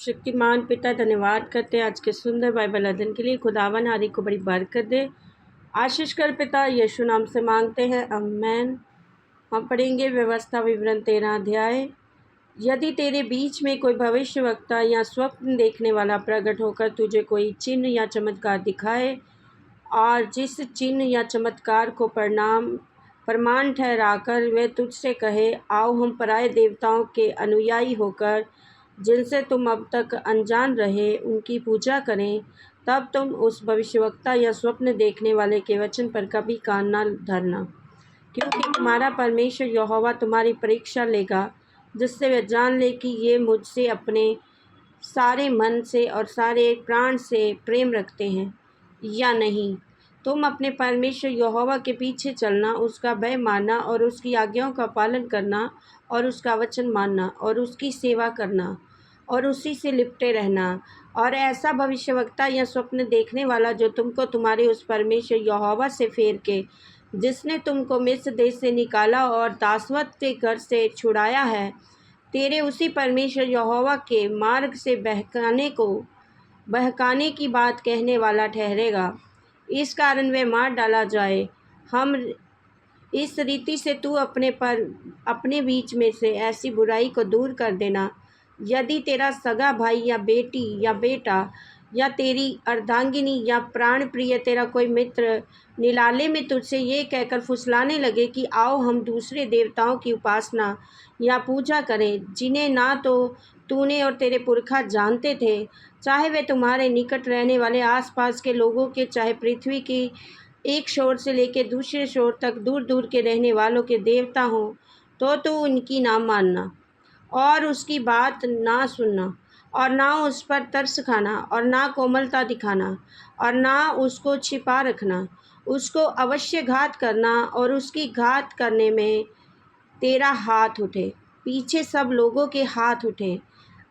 शक्तिमान पिता धन्यवाद करते हैं आज के सुंदर बाइबल अध्ययन के लिए। खुदावन आदि को बड़ी बरकत दे, आशीष कर पिता यीशु नाम से मांगते हैं, आमीन। हम पढ़ेंगे व्यवस्था विवरण 13 अध्याय। यदि तेरे बीच में कोई भविष्यवक्ता या स्वप्न देखने वाला प्रकट होकर तुझे कोई चिन्ह या चमत्कार दिखाए और जिस चिन्ह या चमत्कार को प्रमाण ठहराकर वे तुझसे कहे, आओ हम पराये देवताओं के अनुयायी होकर जिनसे तुम अब तक अनजान रहे उनकी पूजा करें, तब तुम उस भविष्यवक्ता या स्वप्न देखने वाले के वचन पर कभी कान न धरना, क्योंकि तुम्हारा परमेश्वर यहोवा तुम्हारी परीक्षा लेगा, जिससे वे जान ले कि ये मुझसे अपने सारे मन से और सारे प्राण से प्रेम रखते हैं या नहीं। तुम अपने परमेश्वर यहोवा के पीछे चलना, उसका भय मानना और उसकी आज्ञाओं का पालन करना और उसका वचन मानना और उसकी सेवा करना और उसी से लिपटे रहना। और ऐसा भविष्यवक्ता या स्वप्न देखने वाला जो तुमको तुम्हारे उस परमेश्वर यहोवा से फेर के, जिसने तुमको मिस्र देश से निकाला और दासवत के घर से छुड़ाया है, तेरे उसी परमेश्वर यहोवा के मार्ग से बहकाने की बात कहने वाला ठहरेगा। इस कारण वे मार डाला जाए। हम इस रीति से तू अपने बीच में से ऐसी बुराई को दूर कर देना। यदि तेरा सगा भाई या बेटी या बेटा या तेरी अर्धांगिनी या प्राण प्रिय तेरा कोई मित्र निराले में तुझसे ये कहकर फुसलाने लगे कि आओ हम दूसरे देवताओं की उपासना या पूजा करें, जिन्हें ना तो तूने और तेरे पुरखा जानते थे, चाहे वे तुम्हारे निकट रहने वाले आसपास के लोगों के, चाहे पृथ्वी की एक छोर से लेकर दूसरे छोर तक दूर दूर के रहने वालों के देवता हों, तो तू उनकी ना मानना और उसकी बात ना सुनना और ना उस पर तरस खाना और ना कोमलता दिखाना और ना उसको छिपा रखना। उसको अवश्य घात करना और उसकी घात करने में तेरा हाथ उठे, पीछे सब लोगों के हाथ उठे।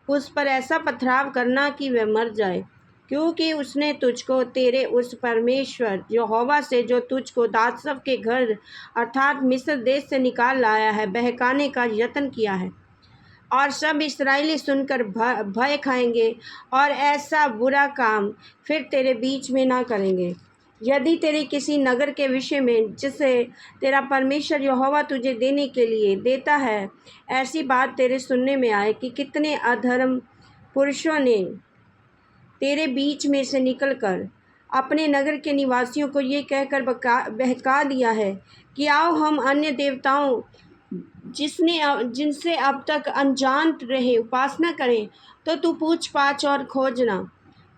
उस पर ऐसा पथराव करना कि वह मर जाए, क्योंकि उसने तुझको तेरे उस परमेश्वर यहोवा से, जो तुझको दासव के घर अर्थात मिस्र देश से निकाल लाया है, बहकाने का यत्न किया है। और सब इस्राएली सुनकर भय खाएंगे और ऐसा बुरा काम फिर तेरे बीच में ना करेंगे। यदि तेरे किसी नगर के विषय में, जिसे तेरा परमेश्वर यहोवा तुझे देने के लिए देता है, ऐसी बात तेरे सुनने में आए कि कितने अधर्म पुरुषों ने तेरे बीच में से निकलकर अपने नगर के निवासियों को ये कहकर बहका दिया है कि आओ हम अन्य देवताओं जिनसे अब तक अनजान रहे उपासना करें, तो तू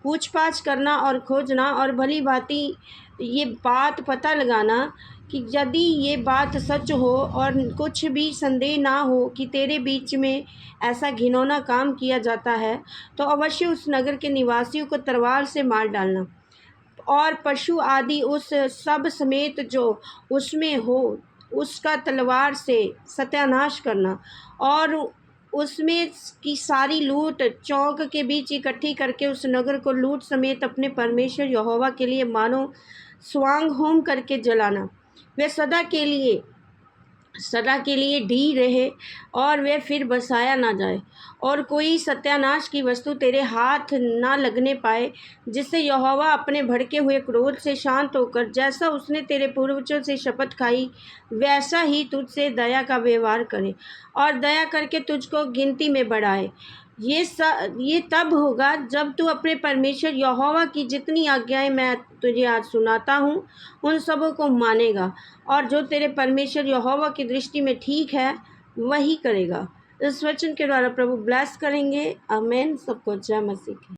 पूछपाछ करना और खोजना और भली भांति ये बात पता लगाना कि यदि ये बात सच हो और कुछ भी संदेह ना हो कि तेरे बीच में ऐसा घिनौना काम किया जाता है, तो अवश्य उस नगर के निवासियों को तलवार से मार डालना और पशु आदि उस सब समेत जो उसमें हो उसका तलवार से सत्यानाश करना और उसमें की सारी लूट चौक के बीच इकट्ठी करके उस नगर को लूट समेत अपने परमेश्वर यहोवा के लिए मानो स्वांग होम करके जलाना। वे सदा के लिए ढी रहे और वे फिर बसाया ना जाए, और कोई सत्यानाश की वस्तु तेरे हाथ ना लगने पाए, जिससे यहोवा अपने भड़के हुए क्रोध से शांत होकर जैसा उसने तेरे पूर्वजों से शपथ खाई वैसा ही तुझसे दया का व्यवहार करे और दया करके तुझको गिनती में बढ़ाए। ये तब होगा जब तू अपने परमेश्वर यहोवा की जितनी आज्ञाएं मैं तुझे आज सुनाता हूँ उन सबों को मानेगा, और जो तेरे परमेश्वर यहोवा की दृष्टि में ठीक है वही करेगा। इस वचन के द्वारा प्रभु ब्लेस करेंगे। आमीन। सबको जय मसीह की।